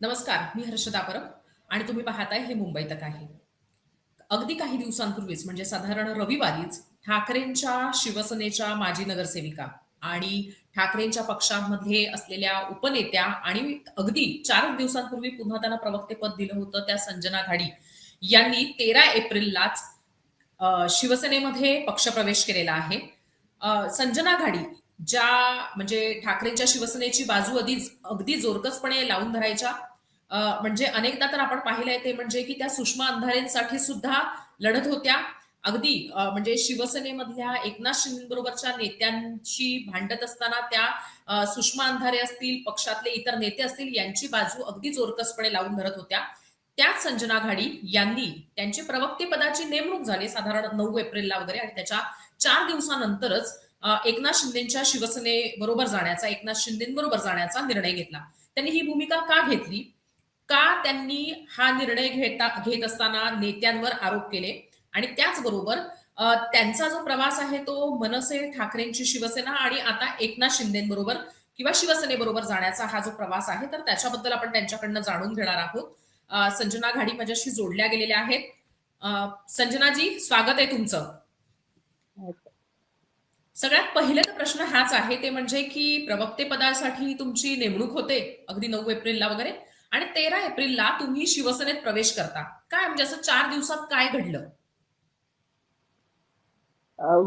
नमस्कार, मी हर्षदा परब आणि तुम्ही पाहताय हे मुंबई तक आहे. अगदी काही दिवसांपूर्वीच म्हणजे साधारण रविवारीच ठाकरेंच्या शिवसेनेच्या माजी नगरसेविका आणि ठाकरेंच्या पक्षामध्ये असलेल्या उपनेत्या आणि अगदी 4 दिवसांपूर्वी पुन्हा त्यांना प्रवक्तेपद दिलं होतं त्या संजना घाडी यांनी 13 एप्रिललाच शिवसेनेमध्ये पक्षप्रवेश केलेला आहे. संजना घाडी ज्या म्हणजे ठाकरेंच्या शिवसेनेची बाजू अगदी अगदी जोरकसपणे लावून धरायच्या. म्हणजे अनेकदा तर आपण पाहिलंय ते म्हणजे की त्या सुषमा अंधारेंसाठी सुद्धा लढत होत्या. अगदी म्हणजे शिवसेनेमधल्या एकनाथ शिंदेबरोबरच्या नेत्यांशी भांडत असताना त्या सुषमा अंधारे असतील, पक्षातले इतर नेते असतील यांची बाजू अगदी जोरकसपणे लावून धरत होत्या. त्याच संजना घाडी यांनी त्यांची प्रवक्ते पदाची नेमणूक झाली साधारण 9 एप्रिलला वगैरे आणि त्याच्या 4 दिवसानंतरच एकनाथ शिंदेच्या शिवसेनेबरोबर जाण्याचा, एकनाथ शिंदेबरोबर जाण्याचा निर्णय घेतला. त्यांनी ही भूमिका का घेतली? का त्यांनी हा निर्णय घेत असताना नेत्यांवर आरोप केले आणि त्याचबरोबर त्यांचा जो प्रवास आहे तो मनसे, ठाकरेंची शिवसेना आणि आता एकनाथ शिंदेबरोबर किंवा शिवसेनेबरोबर जाण्याचा हा जो प्रवास आहे, तर त्याच्याबद्दल आपण त्यांच्याकडनं जाणून घेणार आहोत. संजना घाडी माझ्याशी जोडल्या गेलेल्या आहेत. संजनाजी, स्वागत आहे तुमचं. अच्छा. सगळ्यात पहिले तर प्रश्न हाच आहे ते म्हणजे की प्रवक्ते पदासाठी तुमची नेमणूक होते अगदी 9 एप्रिलला वगैरे आणि 13 एप्रिलला तुम्ही शिवसेनेत प्रवेश करता. काय म्हणजे असं 4 दिवसात काय घडलं?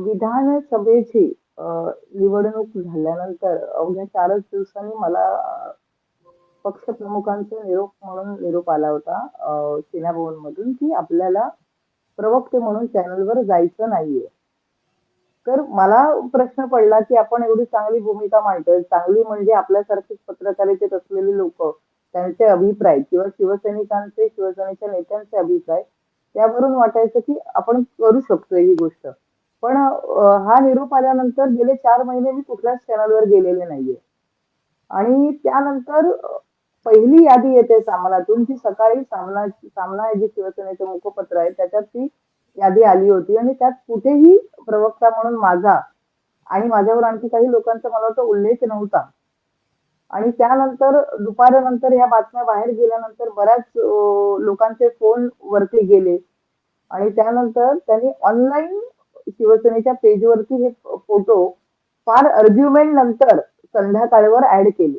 विधानसभेची निवडणूक झाल्यानंतर अवघ्या 4च दिवसांनी मला पक्षप्रमुखांचा निरोप म्हणून निरोप आला होता सेना भवनमधून, की आपल्याला प्रवक्ते म्हणून चॅनलवर जायचं नाहीये. तर मला प्रश्न पडला, की आपण एवढी चांगली भूमिका मांडतोय, चांगली म्हणजे आपल्यासारखेच पत्रकारितेत असलेली लोकं, त्यांचे अभिप्राय किंवा शिवसैनिकांचे, शिवसेनेच्या नेत्यांचे अभिप्राय, त्यावरून वाटायचं, की आपण करू शकतोय ही गोष्ट. पण हा निरोप आल्यानंतर गेले 4 महिने मी कुठल्याच चॅनलवर गेलेले नाहीये. आणि त्यानंतर पहिली यादी येते सामनातून, की सकाळी सामना हे जे शिवसेनेचं मुखपत्र आहे, त्याच्यात ती यादी आली होती आणि त्यात कुठेही प्रवक्ता म्हणून माझा आणि माझ्यावर आणखी काही लोकांचा मला वाटतं उल्लेख नव्हता. आणि त्यानंतर दुपारनंतर ह्या बातम्या बाहेर गेल्यानंतर बऱ्याच लोकांचे फोन वरती गेले आणि त्यानंतर त्यांनी ऑनलाईन शिवसेनेच्या पेजवरती हे फोटो फार आर्ग्युमेंट नंतर संध्याकाळवर ऍड केले.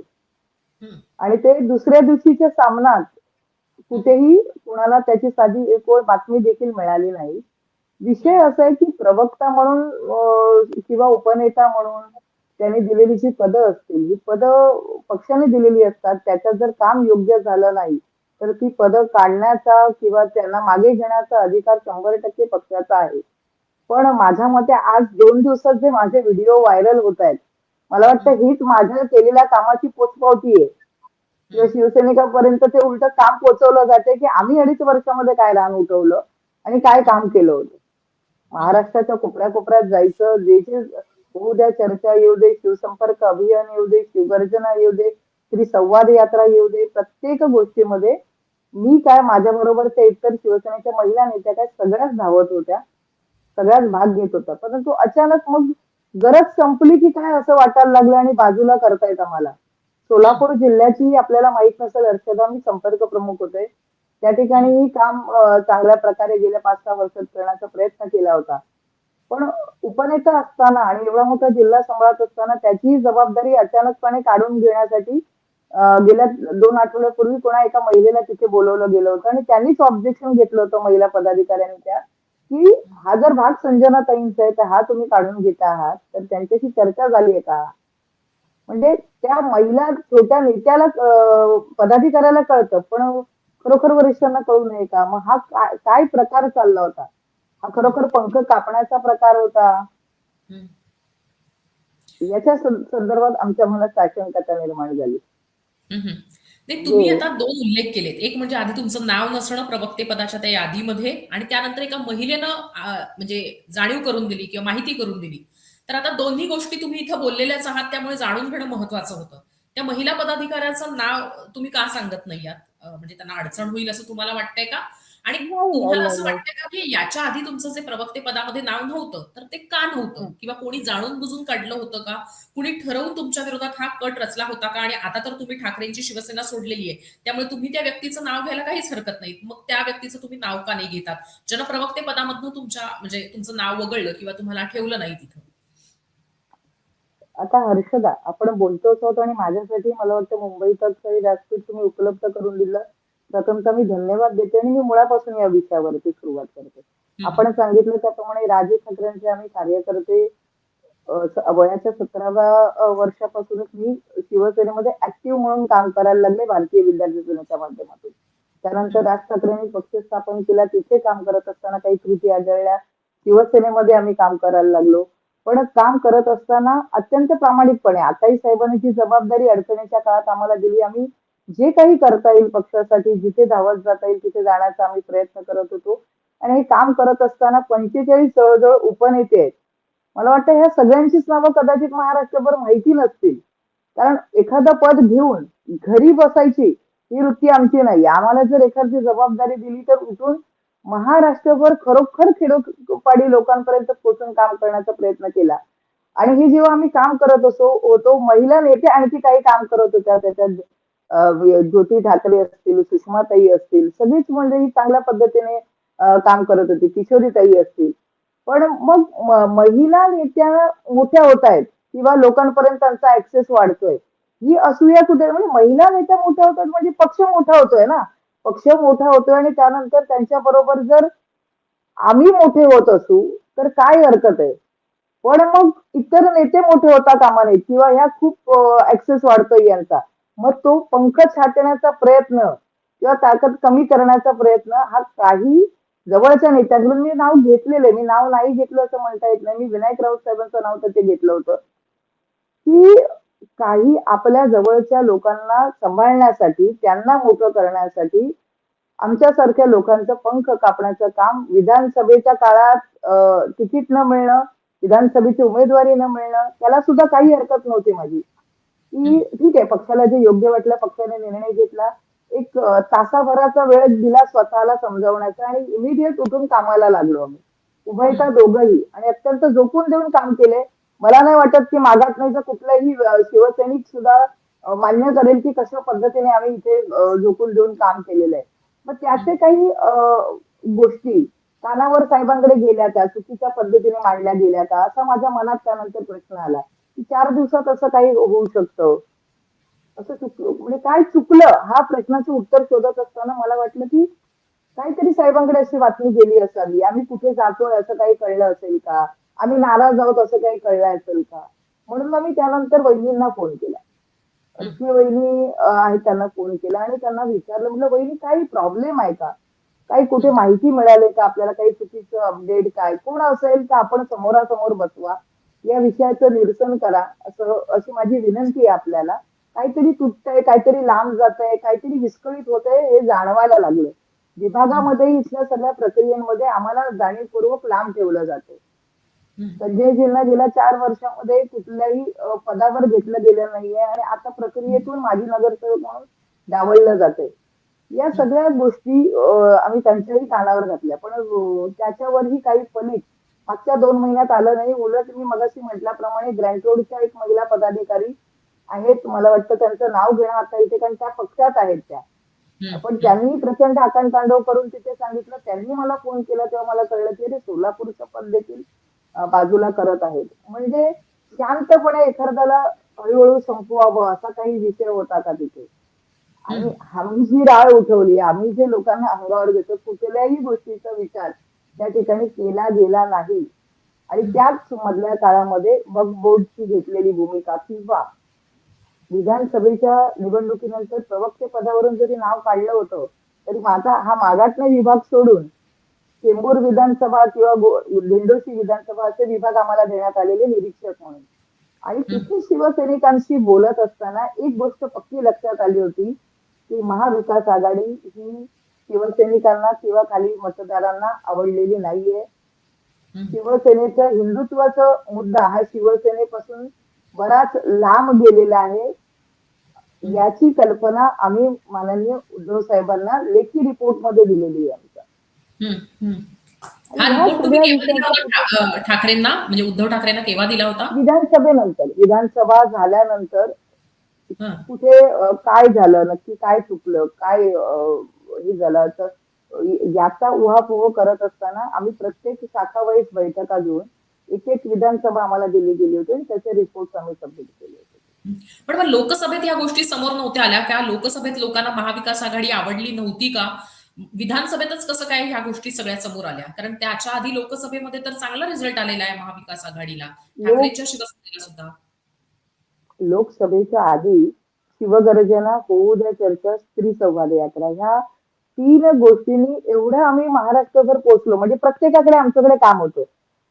हं. आणि ते दुसऱ्या दिवशीच्या सामन्यात कुठेही कुणाला त्याची साधी एक ओळ बातमी देखील मिळाली नाही. विषय हं. असा आहे की प्रवक्ता म्हणून किंवा उपनेता म्हणून त्यांनी दिलेली जी पदं असतील, ही पदं पक्षाने दिलेली असतात. त्याच्यात जर काम योग्य झालं नाही, तर ती पदं काढण्याचा किंवा त्यांना मागे घेण्याचा अधिकार 100% पक्षाचा आहे. पण माझ्या मते आज 2 दिवसात जे माझे व्हिडिओ व्हायरल होत आहेत, मला हं. वाटतं हीच माझ्या केलेल्या कामाची पोचपावती आहे. किंवा हं. शिवसैनिकांपर्यंत ते उलट काम पोहोचवलं जाते, की आम्ही 2.5 वर्षामध्ये काय रान उठवलं आणि काय हं. काम केलं होतं. हं. महाराष्ट्राच्या कोपऱ्या-कोपऱ्यात जायचं, जे जे होऊ द्या, चर्चा येऊ दे, शिवसंपर्क अभियान येऊ दे, शिवगर्जना येऊ दे, श्री संवाद यात्रा येऊ दे, प्रत्येक गोष्टीमध्ये मी काय माझ्याबरोबरच्या इतर शिवसेनेच्या महिला नेत्या काय सगळ्याच धावत होत्या, सगळ्याच भाग घेत होत्या. परंतु अचानक मग गरज संपली की काय असं वाटायला लागलं आणि बाजूला करतायत आम्हाला. हं. सोलापूर जिल्ह्याची आपल्याला माहित नसेल हर्षदा, मी संपर्क प्रमुख होते. त्या हं. ठिकाणी काम चांगल्या प्रकारे गेल्या 5-6 वर्षात करण्याचा प्रयत्न केला होता. पण उपनेता असताना आणि एवढा मोठा जिल्हा सांभाळत असताना त्याची जबाबदारी अचानकपणे काढून घेण्यासाठी गेल्या 2 आठवड्यापूर्वी कोणा एका महिलेला तिथे बोलवलं गेलं होतं आणि त्यांनीच ऑब्जेक्शन घेतलं होतं महिला पदाधिकाऱ्यांनी त्या, की हा जर भाग संजनाताईंचा आहे, तर हा तुम्ही काढून घेता आहात, तर त्यांच्याशी चर्चा झाली आहे का? म्हणजे त्या महिला छोट्या नेत्याला पदाधिकाऱ्याला कळतं, पण खरोखर वरिष्ठांना कळू नये का? मग हा काय काय प्रकार चालला होता? हा हं. खरोखर पंख कापण्याचा प्रकार होता. हं. याच्या संदर्भात आमच्या मनात साशंकता निर्माण झाली. हं. हं. नाही, तुम्ही म्हणजे आता 2 उल्लेख केलेत. एक म्हणजे आधी तुमचं नाव नसणं प्रवक्ते पदाच्या त्या यादीमध्ये आणि त्यानंतर एका महिलेनं म्हणजे जाणीव करून दिली किंवा माहिती करून दिली. तर आता दोन्ही गोष्टी तुम्ही इथं बोललेल्याच आहात, त्यामुळे जाणून घेणं महत्त्वाचं होतं. त्या महिला पदाधिकाऱ्याचं नाव तुम्ही का सांगत नाही आहात? म्हणजे त्यांना अडचण होईल असं तुम्हाला वाटतंय का? आणि नाही, तुम्हाला नाही, असं नाही. वाटतं का, की याच्या आधी तुमचं जे प्रवक्ते पदामध्ये नाव नव्हतं, तर ते का नव्हतं? हं. किंवा कोणी जाणून-बुजून काढलं होतं का? कुणी ठरवून तुमच्या विरोधात हा कट रचला होता का? आणि आता तर तुम्ही ठाकरेंची शिवसेना सोडलेली आहे. त्यामुळे तुम्ही त्या व्यक्तीचं नाव घ्यायला काहीच हरकत नाही. मग त्या व्यक्तीचं तुम्ही नाव का नाही घेतात? ज्यानं प्रवक्ते पदामधनं तुमच्या म्हणजे तुमचं नाव वगळलं किंवा तुम्हाला ठेवलं नाही तिथं? आता हर्षदा, आपण बोलतोच आहोत आणि माझ्यासाठी मला वाटतं मुंबईतच काही व्यासपीठ तुम्ही उपलब्ध करून दिलं. प्रथमतः मी धन्यवाद देते आणि मी मुळापासून या विषयावरती सुरुवात करते. हं, हं. आपण सांगितलं त्याप्रमाणे राज ठाकरेंचे आम्ही कार्यकर्ते वयाच्या 17व्या वर्षापासूनच मी शिवसेनेमध्ये ऍक्टिव्ह म्हणून काम करायला लागले भारतीय विद्यार्थी सेनेच्या माध्यमातून. त्यानंतर हं, राज ठाकरेंनी पक्ष स्थापन केला. तिथे काम करत असताना काही त्रुटी आढळल्या. शिवसेनेमध्ये आम्ही काम करायला लागलो. पण काम करत असताना अत्यंत प्रामाणिकपणे आताही साहेबांनी जी जबाबदारी अडचणीच्या काळात आम्हाला दिली, आम्ही जे काही करता येईल पक्षासाठी, जिथे धावत जाता येईल तिथे जाण्याचा आम्ही प्रयत्न करत होतो. आणि हे काम करत असताना 45 जवळ उपनेते आहेत. मला वाटतं ह्या सगळ्यांचीच नावं कदाचित महाराष्ट्रभर माहिती नसतील. कारण एखादं पद घेऊन घरी बसायची ही वृत्ती आमची नाही. आम्हाला जर एखादी जबाबदारी दिली तर उठून महाराष्ट्रभर खरोखर खेडोपाडी लोकांपर्यंत पोहोचून काम करण्याचा प्रयत्न केला. आणि हे जेव्हा आम्ही काम करत होतो, महिला नेते आणखी काही काम करत होत्या त्याच्यात. ज्योती ठाकरे असतील, सुषमाताई असतील, सगळीच मंडळी चांगल्या पद्धतीने काम करत होती. किशोरीताई असतील. पण मग महिला नेत्या मोठ्या होत आहेत किंवा लोकांपर्यंत त्यांचा ऍक्सेस वाढतोय. ही असूया कुठे म्हणजे महिला नेत्या मोठ्या होतात म्हणजे पक्ष मोठा होतोय ना. पक्ष मोठा होतोय आणि त्यानंतर त्यांच्या बरोबर जर आम्ही मोठे होत असू, तर काय हरकत आहे? पण मग इतर नेते मोठे होता कामा नयेत किंवा ह्या खूप ऍक्सेस वाढतोय यांचा. मग तो पंख छाटण्याचा प्रयत्न किंवा ताकद कमी करण्याचा प्रयत्न हा काही जवळच्या नेत्यांकडून मी नाव घेतलेलं आहे. मी नाव नाही घेतलं असं म्हणता येत नाही. मी विनायक राऊत साहेबांचं नाव तिथे घेतलं होतं. की काही आपल्या जवळच्या लोकांना सांभाळण्यासाठी, त्यांना मोठं करण्यासाठी आमच्यासारख्या लोकांचं पंख कापण्याचं काम विधानसभेच्या काळात तिकीट न मिळणं, विधानसभेची उमेदवारी न मिळणं, त्याला सुद्धा काही हरकत नव्हती माझी. हं, की ठीक आहे पक्षाला जे योग्य वाटलं पक्षाने निर्णय घेतला. एक तासाभराचा वेळ दिला स्वतःला समजावण्याचा आणि इमिडिएट उठून कामाला लागलो आम्ही. हं, उभयता दोघंही आणि अत्यंत झोकून देऊन काम केले. मला नाही वाटत की मागाटण्याचं कुठलाही शिवसैनिक सुद्धा मान्य करेल की कशा पद्धतीने आम्ही इथे झोकून देऊन काम केलेलं आहे. मग हं, त्याचे काही गोष्टी कानावर साहेबांकडे गेल्या का? चुकीच्या पद्धतीने मांडल्या गेल्या का? असा माझ्या मनात त्यानंतर प्रश्न आला. की 4 दिवसात असं काही होऊ शकतं. असं चुकलं म्हणजे काय चुकलं? हा प्रश्नाचं उत्तर शोधत असताना मला वाटलं की काहीतरी साहेबांकडे अशी बातमी गेली असावी. आम्ही कुठे जातोय असं काही कळलं असेल का? आम्ही नाराज आहोत असं काही कळलं असेल का? म्हणून मग मी त्यानंतर वहिनींना फोन केला. हं, रश्मी वहिनी आहेत त्यांना फोन केला आणि त्यांना विचारलं म्हटलं, "वहिनी काही प्रॉब्लेम आहे का? काही कुठे हं, माहिती मिळाली का आपल्याला काही चुकीचं अपडेट काय? कोण असेल तर आपण समोरासमोर बसवा. या विषयाचं निरसन करा." अशी माझी विनंती आहे आपल्याला. काहीतरी तुटतंय, काहीतरी लांब जातंय, काहीतरी विस्कळीत होतंय हे जाणवायला लागलं. हं, विभागामध्ये इथल्या सगळ्या प्रक्रियेमध्ये आम्हाला जाणीवपूर्वक लांब ठेवलं जातंय. हं, संजयजींना गेल्या 4 वर्षामध्ये कुठल्याही पदावर घेतलं गेलं नाहीये आणि आता प्रक्रियेतून माजी नगरसेवक म्हणून डावललं जातंय. या हं, सगळ्या गोष्टी आम्ही त्यांच्याही कानावर घातल्या. पण त्याच्यावरही काही फलित मागच्या 2 महिन्यात आलं नाही. उलट मी मगाशी म्हटल्याप्रमाणे ग्रँट रोडच्या एक महिला पदाधिकारी आहेत. मला वाटतं त्यांचं नाव घेणं आता इथे कारण त्या पक्षात आहेत त्या. हं, पण हं, त्यांनी प्रचंड आकांतांडव करून तिथे सांगितलं. त्यांनी मला फोन केला तेव्हा मला कळलं की अरे सोलापूरचं पद देखील बाजूला करत आहेत. म्हणजे शांतपणे एखाद्याला हळू संपवावं असा काही विषय होता का तिथे? हं, आणि आम्ही जी राळ उठवली, आम्ही जे लोकांना अंगावर घेतो, कुठल्याही गोष्टीचा विचार त्या ठिकाणी केला गेला नाही. आणि हं, त्याच मधल्या काळामध्ये वक्फ बोर्डची घेतलेली भूमिका किंवा विधानसभेच्या निवडणुकीनंतर प्रवक्ते पदावरून जरी नाव काढलं होतं, तरी माझा हा मागाटणे विभाग सोडून चेंबूर विधानसभा किंवा दिंडोशी विधानसभा असे विभाग आम्हाला देण्यात आलेले निरीक्षक म्हणून. आणि हं, तिथे शिवसैनिकांशी बोलत असताना एक गोष्ट पक्की लक्षात आली होती, की महाविकास आघाडी ही शिवसैनिकांना किंवा खाली मतदारांना आवडलेली नाहीये. हं, शिवसेनेच्या हिंदुत्वाचा मुद्दा हा शिवसेनेपासून बराच लांब गेलेला आहे. हं. याची कल्पना आम्ही माननीय उद्धव साहेबांना लेखी रिपोर्टमध्ये दिलेली आहे आमच्या. हं, हं. आणि हा ह्या रिपोर्ट तुम्ही सगळ्या केव्हा दिला विषयांचा होता कुठे ठाकरेंना? म्हणजे उद्धव ठाकरेंना केव्हा दिला होता? विधानसभा झाल्यानंतर हं. कुठे काय झालं, नक्की काय चुकलं, काय हे झालं तर याचा उहापोह करत असताना आम्ही प्रत्येक शाखावाईज बैठका घेऊन एक एक विधानसभा आम्हाला दिली गेली होती आणि त्याचे रिपोर्ट आम्ही सबमिट केले होते. हं. पण मग लोकसभेत या गोष्टी समोर नव्हत्या आल्या का? लोकसभेत लोकांना महाविकास आघाडी आवडली नव्हती का? विधानसभेतच कसं काय ह्या गोष्टी सगळ्या समोर आल्या? कारण त्याच्या आधी लोकसभेमध्ये तर चांगला रिझल्ट आलेला आहे महाविकास आघाडीला. लोक ठाकरेंच्या शिवसेनेला सुद्धा. लोकसभेच्या आधी शिवगर्जना, होऊ द्या चर्चा, स्त्री संवाद यात्रा ह्या 3 गोष्टींनी एवढं आम्ही महाराष्ट्रभर पोहोचलो म्हणजे प्रत्येकाकडे आमच्याकडे काम होतं. हं.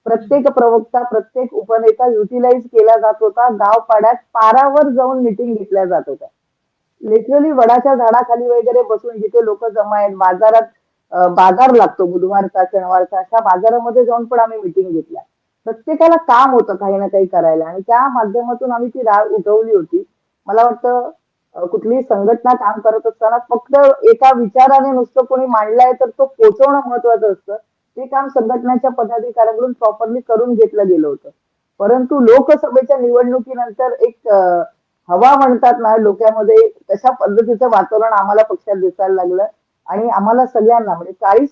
प्रत्येक प्रवक्ता, प्रत्येक उपनेता युटिलाइज केला जात होता. गाव-पाड्यात पारावर जाऊन मीटिंग घेतल्या जात होत्या. लिटरली वडाच्या झाडाखाली वगैरे बसून जिथे लोक जमा आहेत, बाजारात बाजार लागतो बुधवारचा, शनिवारचा, अशा बाजारामध्ये जाऊन पण आम्ही मीटिंग घेतल्या. प्रत्येकाला काम होतं काही ना काही करायला आणि त्या माध्यमातून आम्ही ती राळ उठवली होती. मला वाटतं कुठलीही संघटना काम करत असताना फक्त एका विचाराने नुसतं कोणी मांडलाय तर तो पोहोचवणं महत्वाचं असतं. ते काम संघटनेच्या पदाधिकाऱ्यांकडून प्रॉपरली करून घेतलं गेलं होतं. परंतु लोकसभेच्या निवडणुकीनंतर एक हवा म्हणतात ना डोक्यामध्ये तशा पद्धतीचं वातावरण आम्हाला पक्षात दिसायला लागलं आणि आम्हाला सगळ्यांना म्हणजे 40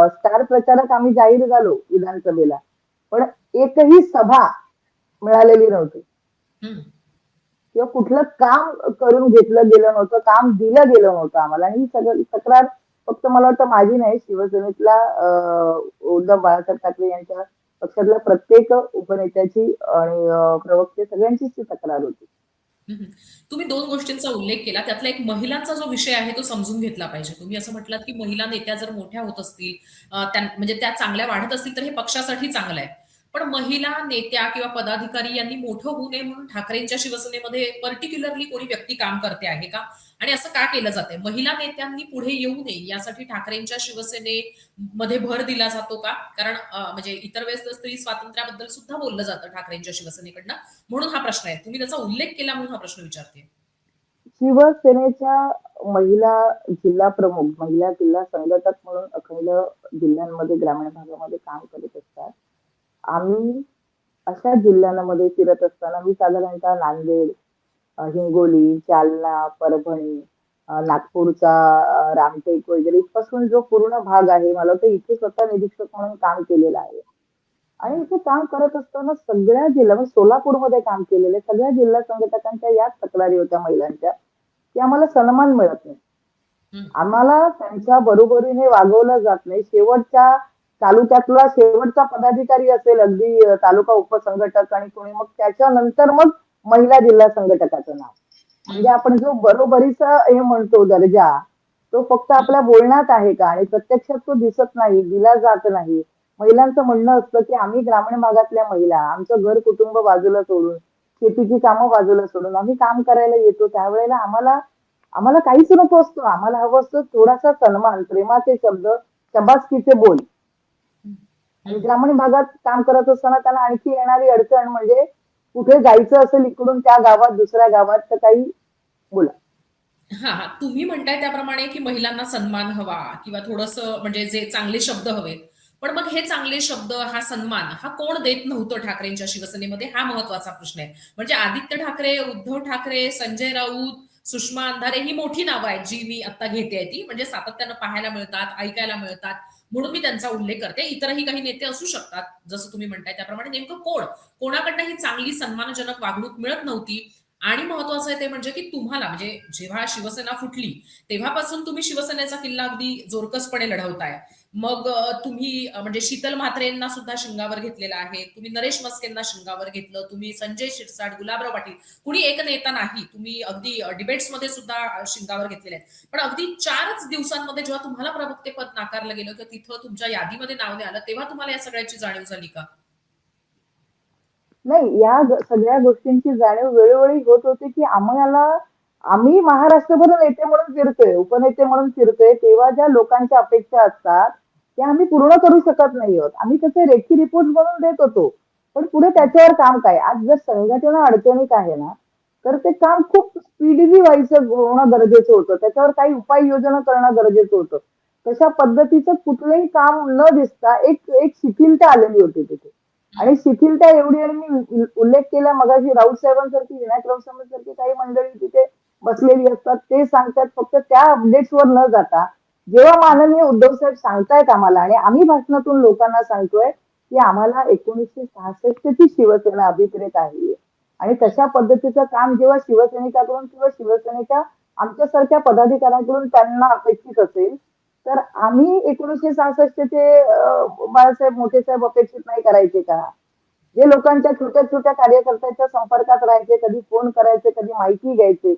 स्टार प्रचारक आम्ही जाहीर झालो विधानसभेला. पण एकही सभा मिळालेली नव्हती हं. किंवा कुठलं काम करून घेतलं गेलं नव्हतं, काम दिलं गेलं नव्हतं आम्हाला आणि ही सगळी तक्रार फक्त मला वाटतं माझी नाही, शिवसेनेतल्या उद्धव बाळासाहेब ठाकरे यांच्या पक्षातल्या प्रत्येक उपनेत्याची आणि प्रवक्ते सगळ्यांचीच ती तक्रार होती. हं, हं. तुम्ही 2 गोष्टींचा उल्लेख केला. त्यातला एक महिलांचा जो विषय आहे तो समजून घेतला पाहिजे. तुम्ही असं म्हटलात, की महिला नेत्या जर मोठ्या होत असतील, म्हणजे त्या चांगल्या वाढत असतील, तर हे पक्षासाठी चांगलं आहे. पण महिला नेत्या किंवा पदाधिकारी यांनी मोठं होऊ नये म्हणून ठाकरेंच्या शिवसेनेमध्ये पर्टिक्युलरली कोणी व्यक्ती काम करते आहे का? आणि असं का केलं जातंय? महिला नेत्यांनी पुढे येऊ नये यासाठी ठाकरेंच्या शिवसेनेमध्ये भर दिला जातो का? कारण म्हणजे इतर वेळेस तर स्त्री स्वातंत्र्याबद्दल सुद्धा बोललं जातं ठाकरेंच्या शिवसेनेकडनं. म्हणून हा प्रश्न आहे. तुम्ही त्याचा उल्लेख केला म्हणून हा प्रश्न विचारते. शिवसेनेच्या महिला जिल्हा प्रमुख, महिला जिल्हा संघटक म्हणून अखंड जिल्ह्यांमध्ये, ग्रामीण भागामध्ये काम करत असतात. आम्ही अशा जिल्ह्यांमध्ये फिरत असताना मी साधारणतः नांदेड, हिंगोली, जालना, परभणी, नागपूरचा रामटेक वगैरे इथपासून जो पूर्ण भाग आहे, मला वाटतं इथे स्वतः निरीक्षक म्हणून काम केलेलं आहे. आणि इथे काम करत असताना सगळ्या जिल्हा म्हणजे सोलापूरमध्ये काम केलेले सगळ्या जिल्हा संघटकांच्या याच तक्रारी होत्या महिलांच्या, की आम्हाला सन्मान मिळत नाही. हं. आम्हाला त्यांच्या बरोबरीने वागवलं जात नाही. शेवटच्या तालुक्यातला शेवटचा पदाधिकारी असेल अगदी तालुका उपसंघटक आणि कोणी मग त्याच्यानंतर मग महिला जिल्हा संघटकाचं नाव. हं, म्हणजे आपण जो बरोबरीचा हे म्हणतो दर्जा, तो फक्त हं, आपल्या बोलण्यात आहे का? आणि प्रत्यक्षात तो दिसत नाही, दिला जात नाही. महिलांचं म्हणणं असतं, की आम्ही ग्रामीण भागातल्या महिला, आमचं घर कुटुंब बाजूला सोडून, शेतीची कामं बाजूला सोडून आम्ही काम करायला येतो. त्यावेळेला आम्हाला आम्हाला काहीच नको असतं. आम्हाला हवं असतं थोडासा सन्मान, प्रेमाचे शब्द, शाबासकीचे बोल. हं, आणि हं. ग्रामीण भागात काम करत असताना त्याला आणखी येणारी अडचण म्हणजे कुठे जायचं असेल इकडून त्या गावात, दुसऱ्या गावात तर काही बोला. हां, हां. तुम्ही म्हणताय त्याप्रमाणे, की महिलांना सन्मान हवा किंवा थोडंसं म्हणजे जे चांगले शब्द हवेत. पण मग हे चांगले शब्द, हा सन्मान, हा कोण देत नव्हतं ठाकरेंच्या शिवसेनेमध्ये? हा महत्वाचा प्रश्न आहे. म्हणजे आदित्य ठाकरे, उद्धव ठाकरे, संजय राऊत, सुषमा अंधारे ही मोठी नावं आहेत, जी मी आता घेतेय ती. म्हणजे सातत्यानं पाहायला मिळतात, ऐकायला मिळतात. म्हणून मी त्यांचा उल्लेख करते. इतरही काही नेते असू शकतात, जसं तुम्ही म्हणताय त्याप्रमाणे. नेमकं कोण? कोणाकडनं ही चांगली सन्मानजनक वागणूक मिळत नव्हती? आणि महत्वाचं आहे ते म्हणजे की तुम्हाला म्हणजे जेव्हा शिवसेना फुटली तेव्हापासून तुम्ही शिवसेनेचा किल्ला अगदी जोरकसपणे लढवताय. मग तुम्ही म्हणजे शीतल म्हात्रेंना सुद्धा शिंगावर घेतलेलं आहे. तुम्ही नरेश मस्केंना शिंगावर घेतलं. तुम्ही संजय शिरसाट, गुलाबराव पाटील, कुणी एक नेता नाही. तुम्ही अगदी डिबेट्समध्ये सुद्धा शिंगावर घेतलेले आहेत. पण अगदी 4च दिवसांमध्ये जेव्हा तुम्हाला प्रवक्तेपद नाकारलं गेलं किंवा तिथं तुमच्या यादीमध्ये नाव नाही आलं, तेव्हा तुम्हाला या सगळ्याची जाणीव झाली का? नाही, या सगळ्या गोष्टींची जाणीव वेळोवेळी होत होती, की आम्ही महाराष्ट्रभर नेते म्हणून फिरतोय, उपनेते म्हणून फिरतोय, तेव्हा ज्या लोकांच्या अपेक्षा असतात, त्या आम्ही पूर्ण करू शकत नाही आहोत. आम्ही त्याचे रेखी रिपोर्ट बनवून देत होतो. पण पुढे त्याच्यावर काम काय? आज जर संघटना अडचणीत आहे ना, तर ते काम खूप स्पीडीली व्हायचं होणं गरजेचं होतं. त्याच्यावर काही उपाययोजना करणं गरजेचं होतं. तशा पद्धतीचं कुठलंही काम न दिसता एक एक शिथिलता आलेली होती तिथे. आणि हं. शिथिलता एवढी, आणि मी उल्लेख केला मगाशी राऊत साहेबांसारखी, विनायक राऊत साहेबांसारखी काही मंडळी तिथे बसलेली असतात. ते सांगतात फक्त त्या अपडेट्सवर न जाता, जेव्हा माननीय उद्धव साहेब सांगतायत आम्हाला आणि आम्ही भाषणातून लोकांना सांगतोय, की आम्हाला 1966 ची शिवसेना अभिप्रेत आहे. आणि हं. तशा पद्धतीचं काम जेव्हा शिवसैनिकाकडून किंवा शिवसेनेच्या आमच्यासारख्या पदाधिकाऱ्यांकडून त्यांना अपेक्षित असेल, तर आम्ही 1966 चे बाळासाहेब मोठे साहेब अपेक्षित नाही करायचे का? जे लोकांच्या छोट्या छोट्या कार्यकर्त्यांच्या संपर्कात राहायचे, कधी फोन करायचे, कधी माहिती घ्यायचे.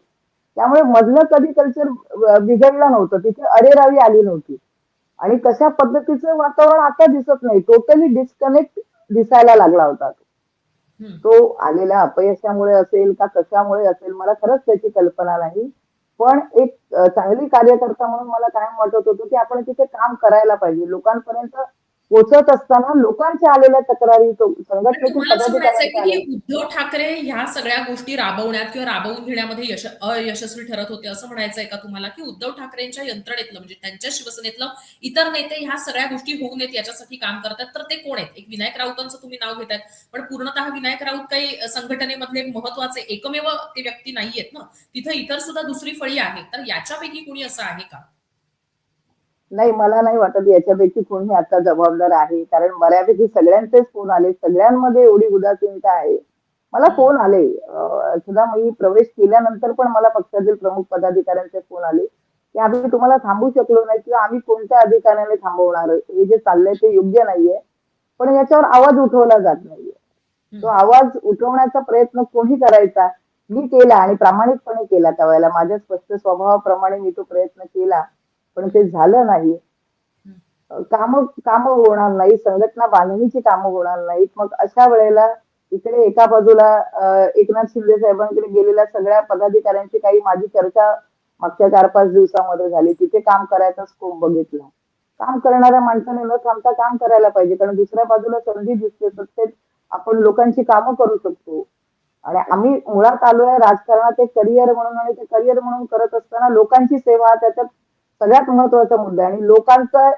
त्यामुळे मधलं कधी कल्चर बिघडलं नव्हतं. तिथे अरेरावी आली नव्हती. आणि तशा पद्धतीचं वातावरण आता दिसत नाही. टोटली डिस्कनेक्ट दिसायला लागला होता. हं. तो आलेल्या अपयशामुळे असेल का कशामुळे असेल, मला खरंच त्याची कल्पना नाही. पण एक चांगली कार्यकर्ता म्हणून मला कायम वाटत होतं, की आपण तिथे काम करायला पाहिजे. लोकांपर्यंत पोहोचत असताना लोकांच्या आलेल्या तक्रारी, पण संघटनेतील तुम्हाला असं म्हणायचंय पदाधिकाऱ्यांच्या की आलेल्या. उद्धव ठाकरे ह्या सगळ्या गोष्टी राबवण्यात किंवा राबवून घेण्यामध्ये अयशस्वी ठरत होते असं म्हणायचंय का तुम्हाला, की उद्धव ठाकरेंच्या यंत्रणेतलं म्हणजे त्यांच्या शिवसेनेतलं इतर नेते ह्या सगळ्या गोष्टी होऊ नयेत याच्यासाठी काम करतात, तर ते कोण आहेत? एक विनायक राऊतांचं तुम्ही नाव घेतायत, पण पूर्णतः विनायक राऊत काही संघटनेमधले महत्वाचे एकमेव ते व्यक्ती नाहीयेत ना. तिथं इतर सुद्धा दुसरी फळी आहे. तर याच्यापैकी कुणी असं आहे का? नाही, मला नाही वाटत याच्यापैकी कोणी आता जबाबदार आहे. कारण बऱ्यापैकी सगळ्यांचेच फोन आले. सगळ्यांमध्ये एवढी उदासीनता आहे. मला हं. फोन आले. सुद्धा मी प्रवेश केल्यानंतर पण मला पक्षातील प्रमुख पदाधिकाऱ्यांचे फोन आले, की आम्ही तुम्हाला थांबवू शकलो नाही किंवा आम्ही कोणत्या अधिकाऱ्याने थांबवणार? हे जे चाललंय ते योग्य नाहीये. पण याच्यावर आवाज उठवला जात नाहीये. तो हं. आवाज उठवण्याचा प्रयत्न कोणी करायचा? मी केला आणि प्रामाणिकपणे केला त्यावेळेला. माझ्या स्पष्ट स्वभावाप्रमाणे मी तो प्रयत्न केला. पण हं. ते झालं नाही. हं. कामं कामं होणार नाही, संघटना बांधणीची कामं होणार नाहीत. मग अशा वेळेला इकडे एका बाजूला एकनाथ शिंदे साहेबांकडे गेलेल्या सगळ्या पदाधिकाऱ्यांची काही माझी चर्चा मागच्या 4-5 दिवसामध्ये झाली. तिथे काम करायचा स्कोप बघितला. काम करणाऱ्या माणसाने न थांबता काम करायला पाहिजे. कारण दुसऱ्या बाजूला संधी दिसते. सत्तेत आपण लोकांची कामं करू शकतो. आणि आम्ही मुळात आलोय राजकारणात एक करिअर म्हणून, आणि ते करिअर म्हणून करत असताना लोकांची सेवा हा त्याच्यात सगळ्यात महत्वाचा मुद्दा आहे. आणि लोकांचा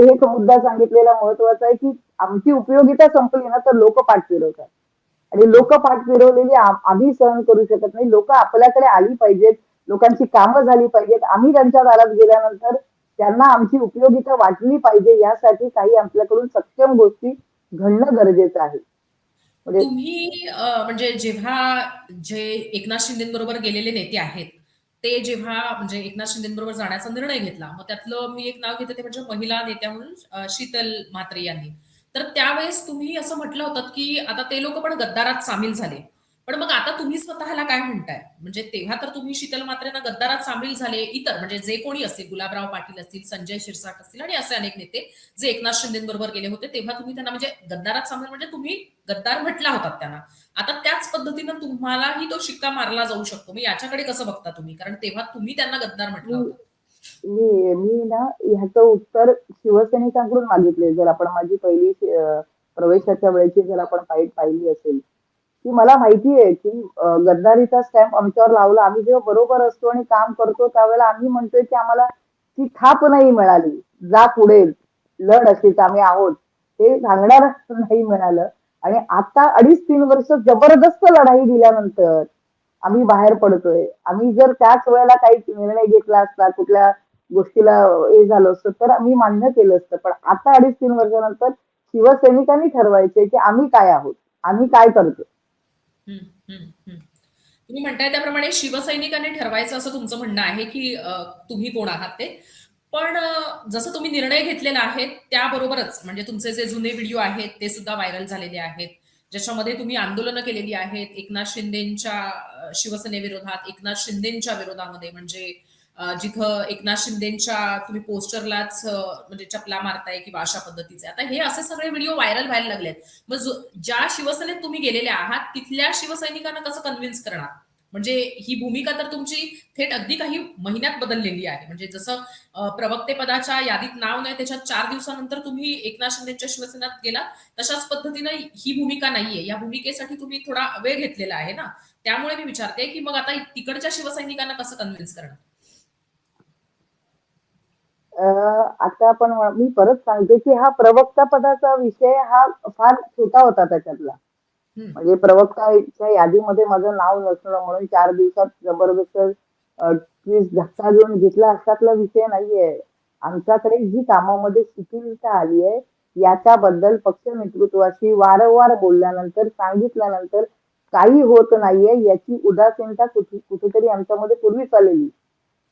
एक मुद्दा सांगितलेला महत्वाचा आहे, की आमची उपयोगिता संपली ना तर लोक पाठ फिरवतात. आणि हं. लोक पाठ फिरवलेली आम्ही सहन करू शकत नाही. लोक आपल्याकडे आली पाहिजेत, लोकांची कामं झाली पाहिजेत. आम्ही त्यांच्या दारात गेल्यानंतर त्यांना आमची उपयोगिता वाटली पाहिजे, यासाठी काही आपल्याकडून सक्षम गोष्टी घडणं गरजेचं आहे. म्हणजे तुम्ही म्हणजे जेव्हा जे एकनाथ शिंदेबरोबर गेलेले नेते आहेत, ते जेव्हा म्हणजे एकनाथ शिंदेबरोबर जाण्याचा निर्णय घेतला, मग त्यातलं मी एक नाव घेते ते म्हणजे महिला नेत्या म्हणून शीतल म्हात्रे यांनी. तर त्यावेळेस तुम्ही असं म्हटलं होतं, की आता ते लोकं पण गद्दारात सामील झाले. पण मग आता तुम्ही स्वतःला काय म्हणताय? म्हणजे तेव्हा तर तुम्ही शीतल म्हात्रेंना गद्दारात सामील झाले. इतर म्हणजे जे कोणी असतील, गुलाबराव पाटील असतील, संजय शिरसाट असतील आणि असे अनेक नेते जे एकनाथ शिंदेबरोबर गेले होते, तेव्हा तुम्ही त्यांना म्हणजे गद्दारात सामील म्हणजे तुम्ही गद्दार म्हटला होतात त्यांना. आता त्याच पद्धतीनं तुम्हालाही तो शिक्का मारला जाऊ शकतो. मग याच्याकडे कसं बघता तुम्ही? कारण तेव्हा तुम्ही त्यांना गद्दार म्हटला मी होता. मी ना ह्याचं उत्तर शिवसैनिकांकडून मागितले. जर आपण माझी पहिली प्रवेशाच्या वेळेची जर आपण फाईट पाहिली असेल, की मला माहिती आहे, की गद्दारीचा स्टॅम्प आमच्यावर लावला. आम्ही जेव्हा बरोबर असतो आणि काम करतो त्यावेळेला आम्ही म्हणतोय, की आम्हाला ती थाप नाही मिळाली. जा पुढे, लढ अशीच आम्ही आहोत. हे सांगणार नाही मिळालं. आणि आता 2.5-3 वर्ष जबरदस्त लढाई दिल्यानंतर आम्ही बाहेर पडतोय. आम्ही जर त्याच वेळेला काही निर्णय घेतला असता, कुठल्या गोष्टीला हे झालं असतं, तर आम्ही मान्य केलं असतं. पण आता 2.5-3 वर्षानंतर शिवसैनिकांनी ठरवायचंय, की आम्ही काय आहोत? आम्ही काय करतो? हं, हं, हं. तुम्ही म्हणताय त्याप्रमाणे शिवसैनिकांनी ठरवायचं असं तुमचं म्हणणं आहे, की तुम्ही कोण आहात ते. पण जसं तुम्ही निर्णय घेतलेला आहे त्याबरोबरच म्हणजे तुमचे जे जुने व्हिडिओ आहेत ते सुद्धा व्हायरल झालेले आहेत. ज्याच्यामध्ये तुम्ही आंदोलनं केलेली आहेत एकनाथ शिंदेंच्या शिवसेनेविरोधात, एकनाथ शिंदेंच्या विरोधामध्ये म्हणजे जिथं एकनाथ शिंदेंच्या तुम्ही पोस्टरलाच म्हणजे चपला मारताय किंवा अशा पद्धतीचे. आता हे असे सगळे व्हिडिओ व्हायरल व्हायला लागलेत. मग ज्या शिवसेनेत तुम्ही गेलेले आहात, तिथल्या शिवसैनिकांना कसं कन्व्हिन्स करणार? म्हणजे ही भूमिका तर तुमची थेट अगदी काही महिन्यात बदललेली आहे. म्हणजे जसं प्रवक्तेपदाच्या यादीत नाव नाही, त्याच्यात 4 दिवसानंतर तुम्ही एकनाथ शिंदेच्या शिवसेनेत गेला. तशाच पद्धतीनं ही भूमिका नाहीये. या भूमिकेसाठी तुम्ही थोडा वेळ घेतलेला आहे ना. त्यामुळे मी विचारते, की मग आता तिकडच्या शिवसैनिकांना कसं कन्व्हिन्स करणार? आता आपण मी परत सांगते, की हा प्रवक्ता पदाचा विषय हा फार छोटा होता त्याच्यातला. हं, म्हणजे प्रवक्ताच्या यादीमध्ये माझं नाव नसणं म्हणून 4 दिवसात जबरदस्त ट्विस्ट धक्का देऊन घेतला अशातला विषय नाहीये. आमच्याकडे जी कामामध्ये शिथिलता आली आहे, याच्याबद्दल पक्ष नेतृत्वाशी वारंवार बोलल्यानंतर, सांगितल्यानंतर काही होत नाहीये याची उदासीनता कुठेतरी आमच्यामध्ये पूर्वीच आलेली.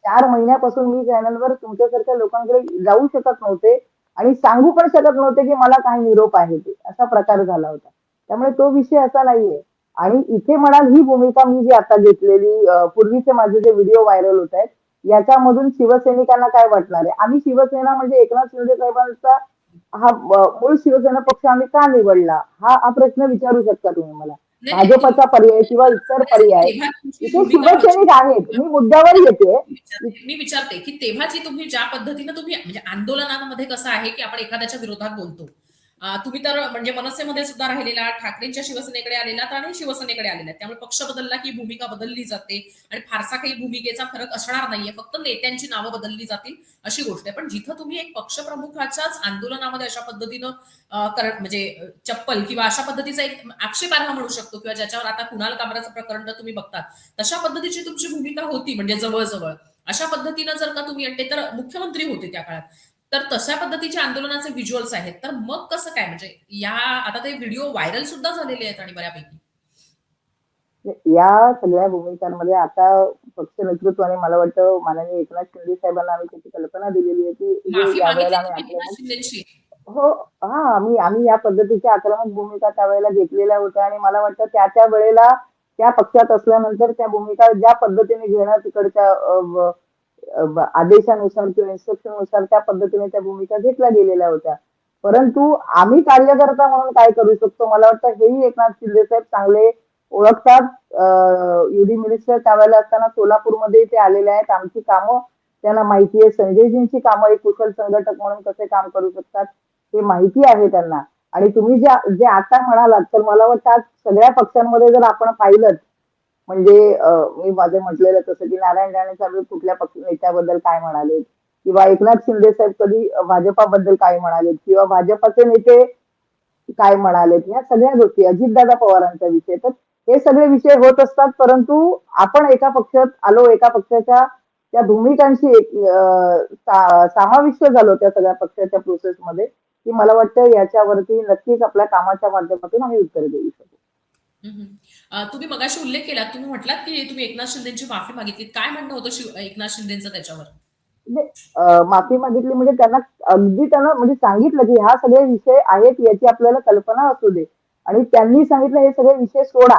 4 महिन्यापासून मी चॅनलवर तुमच्यासारख्या लोकांकडे जाऊ शकत नव्हते आणि सांगू पण शकत नव्हते, की मला काय निरोप आहे ते. असा प्रकार हं. झाला होता. त्यामुळे तो विषय असा नाहीये. आणि इथे म्हणाल ही भूमिका मी जी आता घेतलेली पूर्वीचे माझे जे व्हिडिओ व्हायरल होत आहेत, याच्यामधून शिवसैनिकांना काय वाटणार आहे? आम्ही शिवसेना म्हणजे एकनाथ शिंदे साहेबांचा हा मूळ शिवसेना पक्ष आम्ही का निवडला? हा प्रश्न विचारू शकता तुम्ही मला. नाही, नाही. भाजपचा पर्याय किंवा इतर पर्याय. तेव्हा तुमची इथे भूमिका होती. शिवसैनिक आहेत. मी मुद्द्यावर येते. मी विचारते, की तेव्हाची तुम्ही ज्या पद्धतीनं तुम्ही म्हणजे आंदोलनामध्ये कसं आहे, की आपण एखाद्याच्या विरोधात बोलतो. तुम्ही तर म्हणजे मनसेमध्ये सुद्धा राहिलेला, ठाकरेंच्या शिवसेनेकडे आलेलात आणि शिवसेनेकडे आलेलात. त्यामुळे पक्ष बदलला की भूमिका बदलली जाते आणि फारसा काही भूमिकेचा फरक असणार नाहीये. फक्त नेत्यांची नावं बदलली जातील अशी गोष्ट आहे. पण जिथं तुम्ही एक पक्षप्रमुखाच्याच आंदोलनामध्ये अशा पद्धतीनं म्हणजे चप्पल किंवा अशा पद्धतीचा एक आक्षेपार्ह म्हणू शकतो किंवा ज्याच्यावर आता कुणाल कामराचं प्रकरण तर तुम्ही बघता. तशा पद्धतीची तुमची भूमिका होती म्हणजे जवळ-जवळ. अशा पद्धतीनं जर का तुम्ही आणि ते तर मुख्यमंत्री होते त्या काळात. तर तशा पद्धतीच्या आंदोलनाचे व्हिज्युअल्स आहेत. तर मग कसं काय म्हणजे या आता ते व्हिडिओ व्हायरल सुद्धा झालेले आहेत आणि बऱ्यापैकी. या सगळ्या भूमिकांमध्ये आता पक्ष नेतृत्वाने मला वाटतं माननीय एकनाथ शिंदे साहेबांना आम्ही त्याची कल्पना दिलेली आहे, की जे माफी मागितली यावेळेला आम्ही तुम्ही एकनाथ आक्रमक शिंदेची. हो, हां, आम्ही या पद्धतीच्या आक्रमक भूमिका त्यावेळेला घेतलेल्या होत्या आणि मला वाटतं त्या वेळेला त्या पक्षात असल्यानंतर त्या भूमिका ज्या पद्धतीने घेणं तिकडच्या आदेशानुसार किंवा इन्स्ट्रक्शननुसार त्या पद्धतीने त्या भूमिका घेतल्या गेलेल्या होत्या. परंतु आम्ही कार्यकर्ता म्हणून काय करू शकतो? मला वाटतं हेही एकनाथ शिंदे साहेब चांगले ओळखतात. ईडी मिनिस्टर त्यावेळेला असताना सोलापूरमध्ये ते आलेले आहेत. आमची कामं त्यांना माहिती आहे. संजयजींची कामं एक कुशल संघटक म्हणून कसे काम करू शकतात हे माहिती आहे त्यांना. आणि तुम्ही जे आता म्हणालात, तर मला वाटतं आज सगळ्या पक्षांमध्ये जर आपण पाहिलं म्हणजे मी माझं म्हटलेलं तसं की नारायण राणे साहेब कुठल्या पक्ष नेत्याबद्दल काय म्हणाले किंवा एकनाथ शिंदे साहेब कधी भाजपाबद्दल काय म्हणाले किंवा भाजपाचे नेते काय म्हणालेत, ह्या सगळ्या गोष्टी अजितदादा पवारांचा विषय. तर हे सगळे विषय होत असतात, परंतु आपण एका पक्षात आलो, एका पक्षाच्या त्या भूमिकांशी समाविष्ट झालो त्या सगळ्या पक्षाच्या प्रोसेसमध्ये, की मला वाटतं याच्यावरती नक्कीच आपल्या कामाच्या माध्यमातून आम्ही उत्तर देऊ शकू. हं, हं. तुम्ही मगाशी उल्लेख केलात. तुम्ही म्हटलात, की तुम्ही एकनाथ शिंदेची माफी मागितली. काय म्हणणं होतं एकनाथ शिंदेचं त्याच्यावर? म्हणजे माफी मागितली म्हणजे त्यांना अगदी त्यांना म्हणजे सांगितलं, की हा सगळे विषय आहेत याची आपल्याला कल्पना असू दे. आणि त्यांनी सांगितलं हे सगळे विषय सोडा.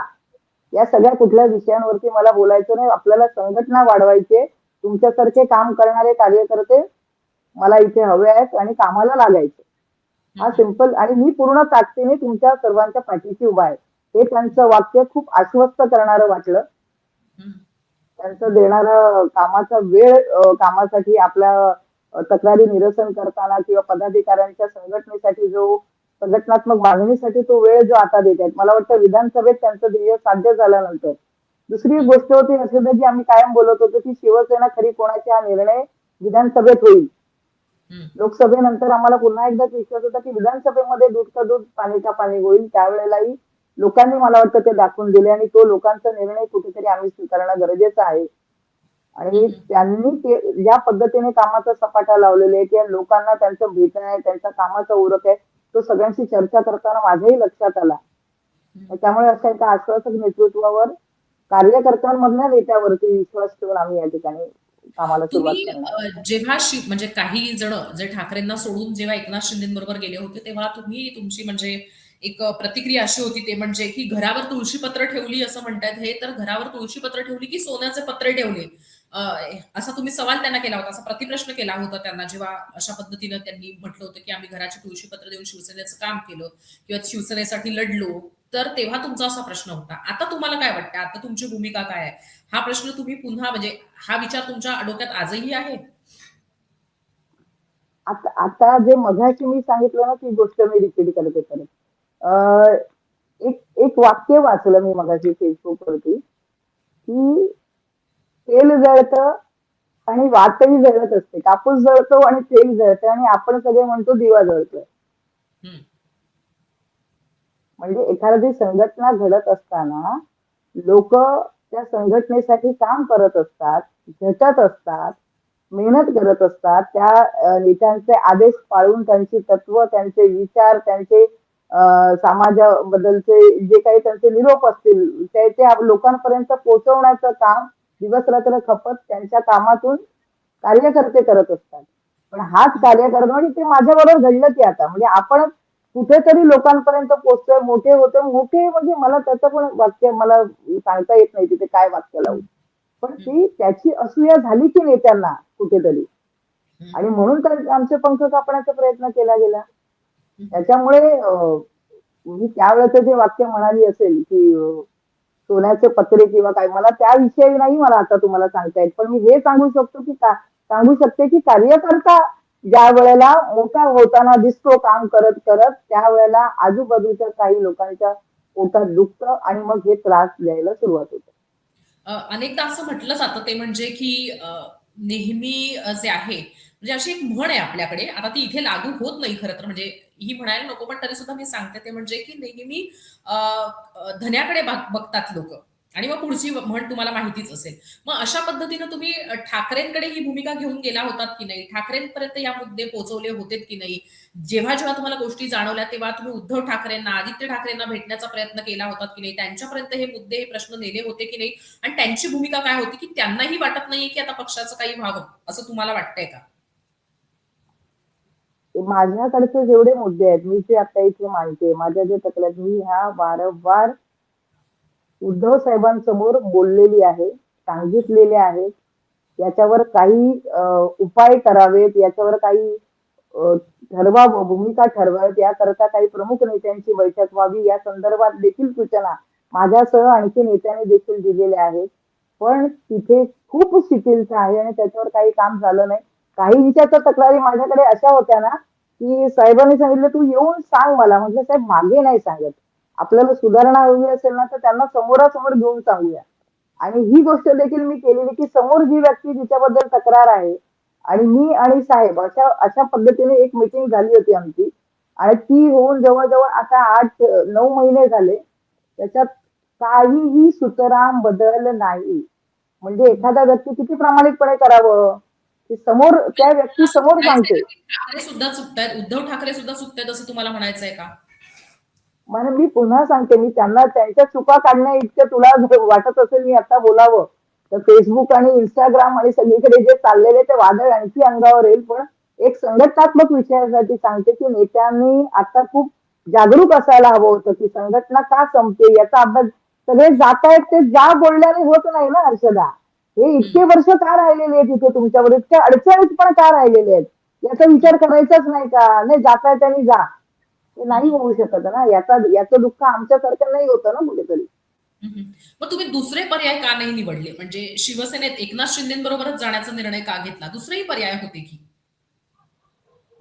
या सगळ्या कुठल्या विषयांवरती मला बोलायचं नाही. आपल्याला संघटना वाढवायची आहे. तुमच्यासारखे काम करणारे कार्यकर्ते मला इथे हवे आहेत आणि कामाला लागायचं. हं, हा हं. सिंपल आणि मी पूर्ण ताकदीने तुमच्या सर्वांच्या पाठीशी उभा आहे. हे त्यांचं वाक्य खूप आश्वस्त करणारं वाटलं. हं. त्यांचं देणारा कामाचा वेळ कामासाठी आपल्या तक्रारी निरसन करताना किंवा पदाधिकाऱ्यांच्या संघटनेसाठी जो संघटनात्मक मागणीसाठी तो वेळ जो आता देत आहेत, मला वाटतं विधानसभेत त्यांचं ध्येय साध्य झाल्यानंतर दुसरी हं, गोष्ट होती असं की आम्ही कायम बोलत होतो की शिवसेना खरी कोणाची हा निर्णय विधानसभेत होईल. हं. लोकसभेनंतर आम्हाला पुन्हा एकदा विश्वास होता की विधानसभेमध्ये दूध का दूध पाणी का पाणी होईल. त्यावेळेलाही लोकांनी मला वाटतं ते दाखवून दिले आणि तो लोकांचा निर्णय कुठेतरी आम्ही स्वीकारणं गरजेचं आहे. हं, आणि हं. त्यांनी ते ज्या पद्धतीने कामाचा सपाटा लावलेला आहे, की लोकांना त्यांचं भेटणं आहे, त्यांच्या कामाचा उरक आहे, तो सगळ्यांशी चर्चा करताना माझ्याही लक्षात आला. हं. त्यामुळे अशा एका आश्वासक नेतृत्वावर कार्यकर्त्यांमधल्या नेत्यावरती विश्वास ठेवून आम्ही या ठिकाणी कामाला सुरुवात तुम्ही करणार आहोत. जेव्हा म्हणजे काही जण जे ठाकरेंना सोडून जेव्हा एकनाथ शिंदेबरोबर गेले होते, तेव्हा तुम्ही तुमची म्हणजे एक प्रतिक्रिया अशी होती ते म्हणजे की घरावर तुळशीपत्र ठेवली असं म्हणतायत हे, तर घरावर तुळशीपत्र ठेवली की सोन्याचे पत्रे ठेवले? अ, असा तुम्ही सवाल त्यांना केला होता, असा प्रतिप्रश्न केला होता त्यांना जेव्हा अशा पद्धतीनं त्यांनी म्हटलं होतं, की आम्ही घराची तुळशीपत्र देऊन शिवसेनेचं काम केलं किंवा शिवसेनेसाठी लढलो. तर तेव्हा तुमचा असा प्रश्न होता. आता तुम्हाला काय वाटतं? आता तुमची भूमिका काय आहे? हा प्रश्न तुम्ही पुन्हा म्हणजे हा विचार तुमच्या डोक्यात आजही आहे? आता आता जे मघाशी मी सांगितलं ना ती गोष्ट मी रिपीट करते परत. अ, एक एक वाक्य वाचलं मी मगाशी Facebookवरती, की तेल जळतं आणि वातही जळत असते. कापूस जळतो आणि तेल जळतं आणि आपण सगळे म्हणतो दिवा जळतोय. हं. म्हणजे एखादी संघटना घडत असताना लोक त्या संघटनेसाठी काम करत असतात, झटत असतात, मेहनत करत असतात. त्या नेत्यांचे आदेश पाळून त्यांची तत्व, त्यांचे विचार, त्यांचे समाजाबद्दलचे जे काही त्यांचे निरोप असतील ते लोकांपर्यंत पोहोचवण्याचं काम दिवस-रात्र खपत त्यांच्या कामातून कार्यकर्ते करत असतात. पण हाच हं. कार्यकर्ता म्हणजे ते माझ्याबरोबर घडलं की आता म्हणजे आपण कुठेतरी लोकांपर्यंत पोहोचतोय, मोठे होतोय. मोठे म्हणजे मला त्याचं पण वाक्य मला सांगता येत नाही तिथे काय वाक्य लावू. हं. पण हं. ती त्याची असूया झाली की नेत्यांना कुठेतरी हं. आणि म्हणून तर आमचे पंख कापण्याचा प्रयत्न केला गेला. हं. हं. त्याच्यामुळे मी त्यावेळेचं जे वाक्य म्हणाली असेल की सोन्याचे पत्रे किंवा काय मला त्याविषयी नाही मला आता तुम्हाला सांगता येत. पण मी हे सांगू शकतो की सांगू शकते की कार्यकर्ता ज्या वेळेला मोठा होताना दिसतो काम करत करत त्यावेळेला आजूबाजूच्या काही लोकांच्या पोटात दुखतं आणि मग हे त्रास द्यायला सुरुवात होते. अनेकदा असं म्हटलं जातं ते म्हणजे की नेहमी जे आहे म्हणजे अशी एक म्हण आहे आपल्याकडे आता ती इथे लागू होत नाही खरं तर म्हणजे ही म्हणायला नको पण तरी सुद्धा मी सांगते ते म्हणजे की नेहमी धन्याकडे बघतात लोक आणि मग पुढची म्हण तुम्हाला माहितीच असेल मग अशा पद्धतीनं तुम्ही ठाकरेंकडे ही भूमिका घेऊन गेला होतात की नाही ठाकरेंपर्यंत या मुद्दे पोहोचवले होते की नाही जेव्हा जेव्हा तुम्हाला गोष्टी जाणवल्या तेव्हा तुम्ही उद्धव ठाकरेंना आदित्य ठाकरेंना भेटण्याचा प्रयत्न केला होता की नाही त्यांच्यापर्यंत हे मुद्दे हे प्रश्न नेले होते की नाही आणि त्यांची भूमिका काय होती की त्यांनाही वाटत नाहीये की आता पक्षाचं काही व्हावं असं तुम्हाला वाटतंय का? माझ्याकडचे जेवढे मुद्दे आहेत मी जे आता इथे मांडते माझ्या जे तक्रारी मी ह्या वारंवार उद्धव साहेबांसमोर बोललेली आहे, सांगितलेले आहे. याच्यावर काही उपाय करावेत, याच्यावर काही अ, भूमिका ठरवाव्यात, याकरता काही प्रमुख नेत्यांची बैठक व्हावी, या संदर्भात देखील सूचना माझ्यासह आणखी नेत्यांनी देखील दिलेल्या आहेत. पण तिथे खूप शिथिलता आहे आणि त्याच्यावर काही काम झालं नाही. काहींच्या तर तक्रारी माझ्याकडे अशा होत्या ना, की साहेबांनी सांगितलं, "तू येऊन सांग मला." म्हटलं, "साहेब मागे नाही सांगत. आपल्याला सुधारणा हवी असेल ना, तर त्यांना समोरासमोर घेऊन सांगूया." आणि ही गोष्ट देखील मी केलेली, की समोर जी व्यक्ती जिच्याबद्दल तक्रार आहे आणि मी आणि साहेब अशा अशा पद्धतीने एक मीटिंग झाली होती आमची आणि ती होऊन जवळ-जवळ आता 8-9 महिने झाले. त्याच्यात काहीही सुतराम बदल नाही. म्हणजे एखादा व्यक्ती किती प्रामाणिकपणे करावं, की समोर त्या व्यक्ती असं समोर म्हणायचंय सांगते. का की ठाकरे सुद्धा चुकतायत उद्धव ठाकरे सुद्धा चुकतायत असं तुम्हाला म्हणायचंय का? म्हणून मी पुन्हा सांगते, मी त्यांना त्यांच्या चुका काढण्या इतकं तुला जर वाटत असेल मी आता बोलावं, तर Facebook आणि Instagram आणि सगळीकडे जे चाललेले ते वादळ आणखी अंगावर येईल. पण एक संघटनात्मक विषयासाठी सांगते, की नेत्यांनी आता खूप जागरूक असायला हवं होतं, की संघटना का संपते याचा अभ्यास सगळे जातायत ते जा बोलल्याने होत नाही ना हर्षदा. हे हं. इतके वर्ष का राहिलेले आहेत इथे तुमच्यावर, इतक्या अडचणीत पण का राहिलेले आहेत? याचा हं. विचार करायचाच नाही का? नाही जाताय त्यांनी जा. ते हं. नाही हं. होऊ शकत ना. याचं दुःख आमच्यासारखं नाही होतं ना कुठेतरी. हं. हं. मग तुम्ही दुसरे पर्याय का नाही निवडले? म्हणजे शिवसेनेत एकनाथ शिंदेबरोबरच जाण्याचा निर्णय का घेतला? दुसरेही पर्याय होते की.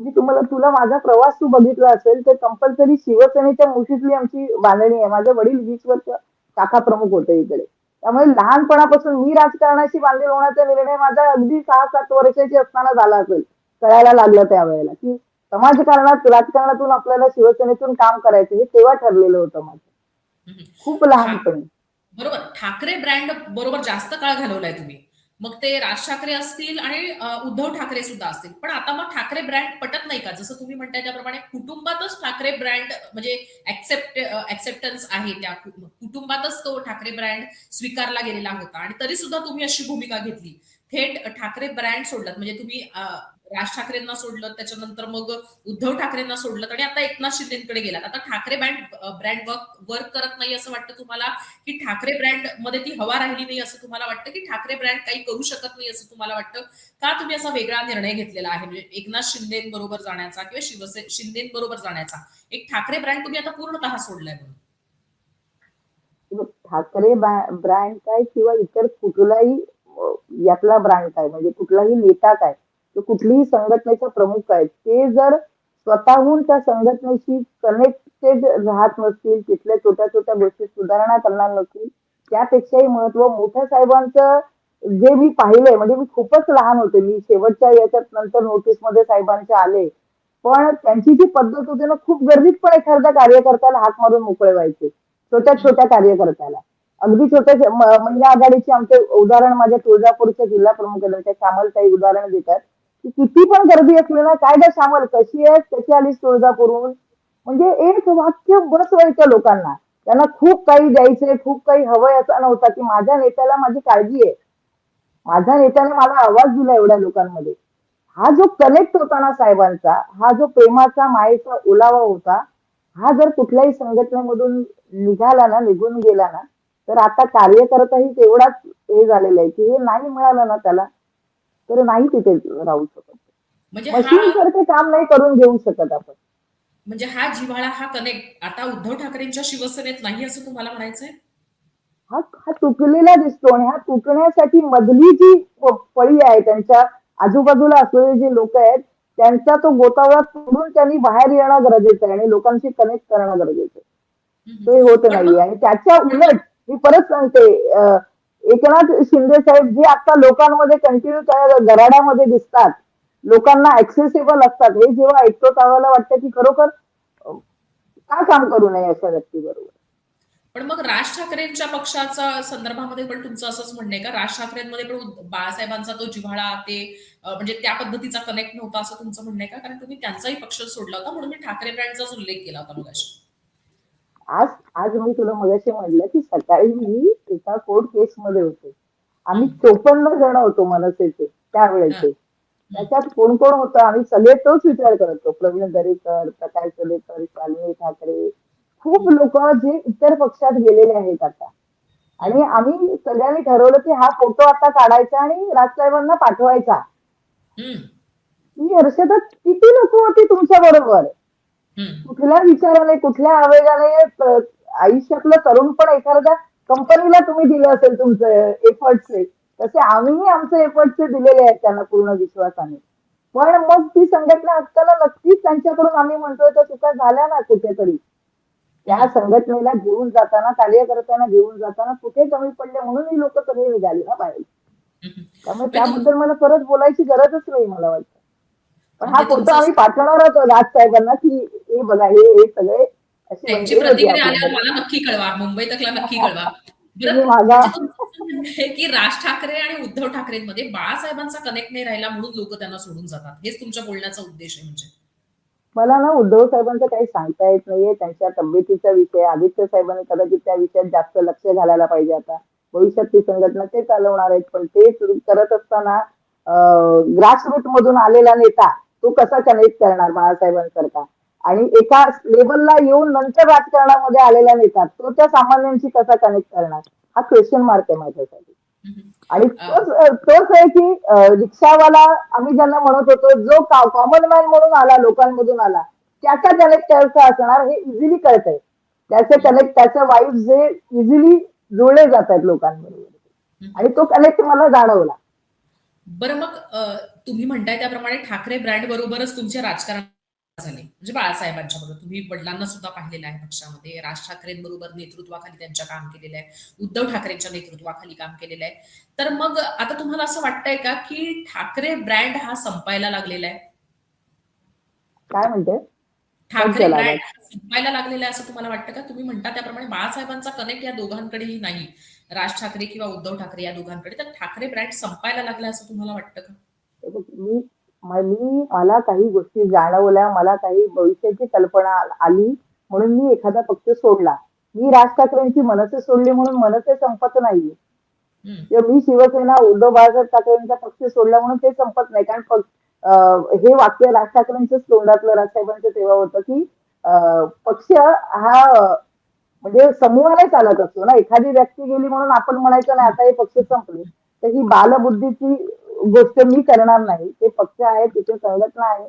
मी तुला माझा प्रवास तू बघितला असेल तर कंपल्सरी शिवसेनेच्या मुठीतली आमची बांधणी आहे. माझे वडील 20 वर्ष शाखा प्रमुख होते इकडे. त्यामुळे लहानपणापासून मी राजकारणाशी बांधील होण्याचा निर्णय माझा अगदी 6-7 वर्षाची असताना झाला असेल. कळायला लागलं त्यावेळेला, की समाजकारणात, राजकारणातून आपल्याला शिवसेनेतून काम करायचं हे तेव्हा ठरलेलं होतं माझं. हं. हं. खूप ठा लहानपणी. बरोबर. ठाकरे ब्रँड बरोबर जास्त काळ घालवलाय तुम्ही. मग ते राज ठाकरे असतील आणि उद्धव ठाकरे सुद्धा असतील. पण आता मग ठाकरे ब्रँड पटत नाही का? जसं तुम्ही म्हणताय त्याप्रमाणे कुटुंबातच ठाकरे ब्रँड म्हणजे एक्सेप्टन्स आहे त्या कुटुंबातच तो ठाकरे ब्रँड स्वीकारला गेलेला होता आणि तरी सुद्धा तुम्ही अशी भूमिका घेतली. थेट ठाकरे ब्रँड सोडलात म्हणजे तुम्ही राज ठाकरेंना सोडलं, त्याच्यानंतर मग उद्धव ठाकरेंना सोडलं आणि आता एकनाथ शिंदेकडे गेलात. आता ठाकरे ब्रँड वर्क करत नाही असं वाटतं तुम्हाला की ठाकरे ब्रँड मध्ये ती हवा राहिली नाही असं तुम्हाला वाटतं की ठाकरे ब्रँड काही करू शकत नाही असं तुम्हाला वाटतं का तुम्ही असा वेगळा निर्णय घेतलेला आहे म्हणजे एकनाथ शिंदेबरोबर जाण्याचा किंवा शिंदेबरोबर जाण्याचा एक ठाकरे ब्रँड तुम्ही आता पूर्णतः सोडलाय म्हणून. ठाकरे ब्रँड काय किंवा इतर कुठलाही यातला ब्रँड काय म्हणजे कुठलाही नेता काय तो कुठलीही संघटनेचा प्रमुख काय ते जर स्वतःहून त्या संघटनेशी कनेक्टेड राहत नसतील तिथल्या छोट्या छोट्या गोष्टी सुधारणा करणार नसतील त्यापेक्षाही महत्व मोठ्या साहेबांचं जे मी पाहिलंय म्हणजे मी खूपच लहान होते. मी शेवटच्या याच्यात नंतर नोटीसमध्ये साहेबांच्या आले. पण त्यांची जी पद्धत होती ना, खूप गर्दीत पण एखाद्या कार्यकर्त्याला हाक मारून मोकळे व्हायचे. हं, छोट्या-छोट्या कार्यकर्त्याला. अगदी छोट्या महिला आघाडीचे आमचे उदाहरण माझ्या तुळजापूरच्या जिल्हा प्रमुख आहेत, त्या श्यामलताई उदाहरण देतात, की किती पण गर्दी असली ना, "काय गं श्यामल कशी आहेस? कशी आलीस तुळजापूरहून?" म्हणजे एक वाक्य बस व्हायचं लोकांना. त्यांना खूप काही द्यायचंय, खूप काही हवंय असा नव्हता, की माझ्या नेत्याला माझी काळजी आहे. माझ्या नेत्याने मला आवाज दिला एवढ्या लोकांमध्ये. हा जो कनेक्ट होता ना साहेबांचा, हा जो प्रेमाचा, मायेचा ओलावा होता, हा जर कुठल्याही संघटनेमधून निघाला ना, निघून गेला ना, तर आता कार्यकर्ताही तेवढाच हे झालेला आहे, की हे नाही मिळालं ना त्याला, तर नाही तिथे राहू शकत. म्हणजे हा मशीनसारखं काम नाही करून घेऊ शकत आपण. म्हणजे हा जिव्हाळा, हा कनेक्ट आता उद्धव ठाकरेंच्या शिवसेनेत नाही असं तुम्हाला म्हणायचंय? हा हा तुटलेला दिसतो आणि हा तुटण्यासाठी मधली जी फळी आहे त्यांच्या आजूबाजूला असलेले जे लोक आहेत त्यांचा तो गोतावळा तोडून त्यांनी बाहेर येणं गरजेचं आहे आणि लोकांशी कनेक्ट करणं गरजेचं आहे. हं, हं. ते होत पण नाहीये मग आणि त्याच्या उलट मी परत सांगते एकनाथ शिंदे साहेब जे आता लोकांमध्ये कंटिन्यू त्या गराड्यामध्ये दिसतात, लोकांना ऍक्सेसिबल असतात, हे जेव्हा ऐकतो त्यावेळेला वाटतं की खरोखर का काम करू नये अशा व्यक्तीबरोबर. पण मग राज ठाकरेंच्या पक्षाच्या संदर्भामध्ये पण तुमचं असंच म्हणणं आहे का? राज ठाकरेंमध्ये पण बाळासाहेबांचा तो जिव्हाळा ते म्हणजे त्या पद्धतीचा कनेक्ट नव्हता असं तुमचं म्हणणं आहे का? कारण तुम्ही त्यांचाही पक्ष सोडला होता म्हणून मी ठाकरे ब्रँडचाच उल्लेख केला होता मगाशी. आज आज मी तुला मगाशी म्हटलं की सकाळी मी एका कोर्ट केसमध्ये होते. आम्ही हं, 54 जण होतो मनसेचे हां, त्यावेळेचे. हं, त्याच्यात कोण कोण होतं आम्ही सगळे तोच विचार करत होतो. प्रवीण दरेकर, प्रकाश दरेकर, शालिनी ठाकरे, खूप हं, लोक जे इतर पक्षात गेलेले आहेत आता. हं, आणि आम्ही सगळ्यांनी ठरवलं की हा फोटो आता काढायचा आणि राजसाहेबांना पाठवायचा. हं, की हर्षदा किती लोक होती तुमच्या बरोबर? हं, कुठल्या विचाराने, कुठल्या आवेगाने आयुष्यातलं तरुण पण एखाद्या कंपनीला तुम्ही दिलं असेल तुमचं एफर्टचे, तसे आम्हीही आमचे एफर्टचे दिलेले आहेत त्यांना पूर्ण विश्वासाने. पण मग ती संघटना असताना नक्कीच त्यांच्याकडून आम्ही म्हणतोय त्या चुका झाल्या ना कुठेतरी. हं, त्या संघटनेला घेऊन जाताना, कार्यकर्त्यांना घेऊन जाताना कुठे कमी पडले म्हणून ही लोक सगळे निघाली ना बाहेर. हं, हं. त्यामुळे म्हणजे त्याबद्दल मला परत बोलायची गरजच नाही मला वाटतं. पण हा म्हणजे फोटो तुमचं आम्ही पाठवणार होतो राजसाहेबांना, की हे बघा हे सगळे अशी त्यांची मंडळी होती प्रतिक्रिया आल्यावर आपल्याकडे. मला नक्की कळवा. मुंबई तकला नक्की कळवा. बरं तुम्ही मागा. म्हणजे तुमचं असं म्हणणं आहे, की राज ठाकरे आणि उद्धव ठाकरेंमध्ये बाळासाहेबांचा कनेक्ट नाही राहिला म्हणून लोकं त्यांना सोडून जातात. हेच तुमच्या बोलण्याचा उद्देश आहे म्हणजे. मला ना उद्धव साहेबांचं काही सांगता येत नाहीये. त्यांच्या तब्येतीचा विषय, आदित्य साहेबांनी कदाचित त्या विषयात जास्त लक्ष घालायला पाहिजे आता. भविष्यात ती संघटना ते चालवणार आहेत. पण ते करत असताना ग्रासरूट मधून आलेला नेता तो कसा कनेक्ट करणार बाळासाहेबांसारखा? आणि एका लेवलला येऊन नंतर राजकारणामध्ये आलेला नेता तो त्या सामान्यांशी कसा कनेक्ट करणार? हा क्वेश्चन मार्क आहे माझ्यासाठी. हं, हं. आणि अ, तोच आहे की रिक्षावाला आम्ही ज्यांना म्हणत होतो जो कॉमन मॅन म्हणून आला लोकांमधून आला त्याचा कनेक्ट कसा असणार हे इझिली कळतंय. त्याचे हं, कनेक्ट त्याचं वाईफ जे इझिली जुळले जात आहेत लोकांबरोबर. हं, हं. आणि तो कनेक्ट मला जाणवला. बरं मग तुम्ही म्हणताय त्याप्रमाणे ठाकरे ब्रँड बरोबरच तुमचे राजकारण झाले. म्हणजे बाळासाहेबांच्या बरोबर. तुम्ही वडिलांना सुद्धा पाहिलेलं आहे पक्षामध्ये. राज ठाकरेंबरोबर नेतृत्वाखाली त्यांच्या काम केलेलं आहे. उद्धव ठाकरेंच्या नेतृत्वाखाली काम केलेलं आहे. तर मग आता तुम्हाला असं वाटतंय का, की ठाकरे ब्रँड हा संपायला लागलेला आहे? काय म्हणते? कट ठाकरे झाला आवाज. ब्रँड संपायला लागलेला आहे असं तुम्हाला वाटतं का? तुम्ही म्हणता त्याप्रमाणे बाळासाहेबांचा कनेक्ट या दोघांकडेही नाही. राज ठाकरे किंवा उद्धव ठाकरे या दोघांकडे. तर ठाकरे ब्रँड संपायला लागला असं तुम्हाला वाटतं का? हे बघ, मला काही गोष्टी जाणवल्या, मला काही भविष्याची कल्पना आली म्हणून मी एखादा पक्ष सोडला. मी राज ठाकरेंची मनसे सोडली म्हणून मनसे संपत नाहीये. हं, किंवा मी शिवसेना उद्धव बाळासाहेब ठाकरेंचा पक्ष सोडला म्हणून ते संपत नाही. कारण हे वाक्य राज ठाकरेंच्याच तोंडातलं राजसाहेबांचं तेव्हा होतं, की पक्ष हा म्हणजे समूहाने चालत असतो ना. एखादी व्यक्ती गेली म्हणून आपण म्हणायचं नाही आता हे पक्ष संपले. तर ही बालबुद्धीची गोष्ट मी करणार नाही. ते पक्ष आहे, तिथे संघटना आहे.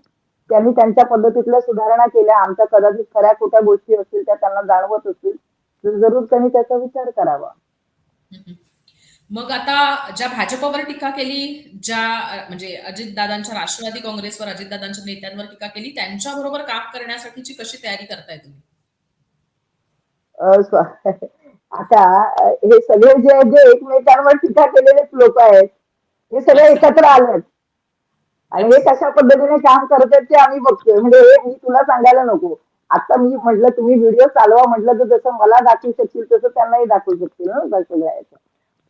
त्यांनी त्यांच्या पद्धतीतल्या सुधारणा केल्या. आमच्या कदाचित खऱ्या खोट्या गोष्टी असतील त्या त्यांना जाणवत असतील. तर जरूर त्यांनी त्याचा विचार करावा. हं, हं. मग आता ज्या भाजपवर टीका केली, ज्या म्हणजे अजितदादांच्या राष्ट्रवादी काँग्रेसवर, अजितदादांच्या नेत्यांवर टीका केली, त्यांच्याबरोबर काम करण्यासाठीची कशी तयारी करताय तुम्ही? अ, स्व- आता हे सगळे जे एकमेकांवर टीका केलेलेच लोक आहेत, हे सगळे अच्छा. एकत्र आलेत आणि हे अच्छा. कशा पद्धतीने काम करतात ते आम्ही बघतोय. म्हणजे हे मी तुला सांगायला नको. आता मी म्हटलं तुम्ही व्हिडिओ चालवा म्हटलं तर जसं मला दाखवू शकतील तसं त्यांनाही दाखवू शकतील ना त्या सगळ्या ह्याचं.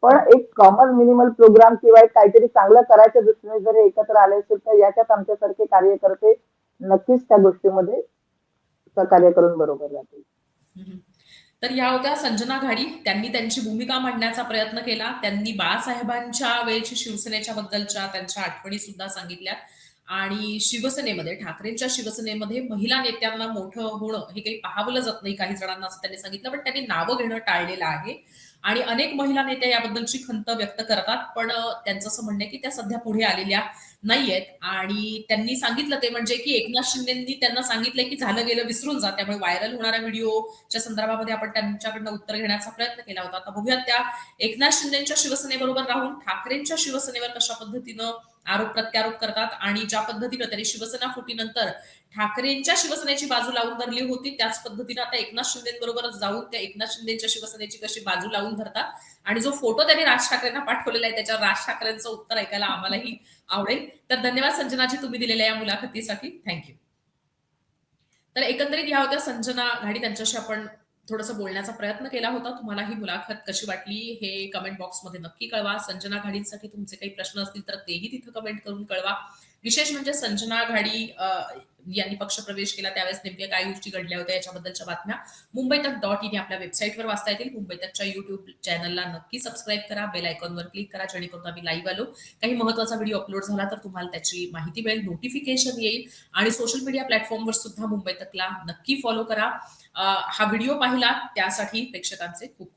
पण हं. एक कॉमन मिनिमल प्रोग्राम किंवा एक काहीतरी चांगलं करायच्या दृष्टीने जर हे एकत्र आले असेल तर याच्यात आमच्यासारखे कार्यकर्ते नक्कीच त्या गोष्टीमध्ये सहकार्य करून बरोबर जातील. हं. तर या होत्या संजना घाडी. त्यांनी त्यांची भूमिका मांडण्याचा प्रयत्न केला. त्यांनी बाळासाहेबांच्या वेळची शिवसेनेच्या बद्दलच्या त्यांच्या आठवणी सुद्धा सांगितल्या आणि शिवसेनेमध्ये, ठाकरेंच्या शिवसेनेमध्ये महिला नेत्यांना मोठं होणं हे काही पाहावलं जात नाही काही जणांना, असं त्यांनी सांगितलं. पण त्यांनी नावं घेणं टाळलेलं आहे आणि अनेक महिला नेत्या याबद्दलची खंत व्यक्त करतात. पण त्यांचं असं म्हणणं आहे की त्या सध्या पुढे आलेल्या नाहीयेत आणि त्यांनी सांगितलं ते म्हणजे की एकनाथ शिंदेंनी त्यांना सांगितलंय की झालं गेलं विसरून जा. त्यामुळे व्हायरल होणारा व्हिडिओच्या संदर्भामध्ये आपण त्यांच्याकडनं उत्तर घेण्याचा प्रयत्न केला होता. आता बघूयात त्या एकनाथ शिंदेच्या शिवसेनेबरोबर राहून ठाकरेंच्या शिवसेनेवर कशा पद्धतीनं आरोप प्रत्यारोप करतात आणि ज्या पद्धतीनं त्यांनी शिवसेना फुटीनंतर ठाकरेंच्या शिवसेनेची बाजू लावून धरली होती, त्याच पद्धतीनं आता एकनाथ शिंदेबरोबरच जाऊन त्या एकनाथ शिंदेच्या शिवसेनेची कशी बाजू लावून धरतात आणि जो फोटो त्यांनी राज ठाकरेंना पाठवलेला आहे त्याच्यावर राज ठाकरेंचं उत्तर ऐकायला आम्हालाही आवडेल. तर धन्यवाद संजनाजी तुम्ही दिलेल्या या मुलाखतीसाठी. थँक्यू. तर एकंदरीत ह्या होत्या संजना घाडी. त्यांच्याशी आपण थोडंसं बोलण्याचा प्रयत्न केला होता. तुम्हाला ही मुलाखत कशी वाटली हे कमेंट बॉक्समध्ये नक्की कळवा. संजना घाडींसाठी तुमचे काही प्रश्न असतील तर तेही तिथं कमेंट करून कळवा. विशेष म्हणजे संजना घाडी यांनी पक्षप्रवेश केला त्यावेळेस नेमक्या काय गोष्टी घडल्या होत्या याच्याबद्दलच्या बातम्या मुंबई तक .in या आपल्या वेबसाईटवर वाचता येतील. मुंबई तकच्या YouTube चॅनलला नक्की सबस्क्राईब करा. बेल आयकॉनवर क्लिक करा जेणेकरून आम्ही लाईव्ह आलो काही महत्त्वाचा व्हिडिओ अपलोड झाला तर तुम्हाला त्याची माहिती मिळेल, नोटिफिकेशन येईल आणि सोशल मीडिया प्लॅटफॉर्मवर सुद्धा मुंबई तकला नक्की फॉलो करा. हा व्हिडिओ पाहिला त्यासाठी प्रेक्षकांचे खूप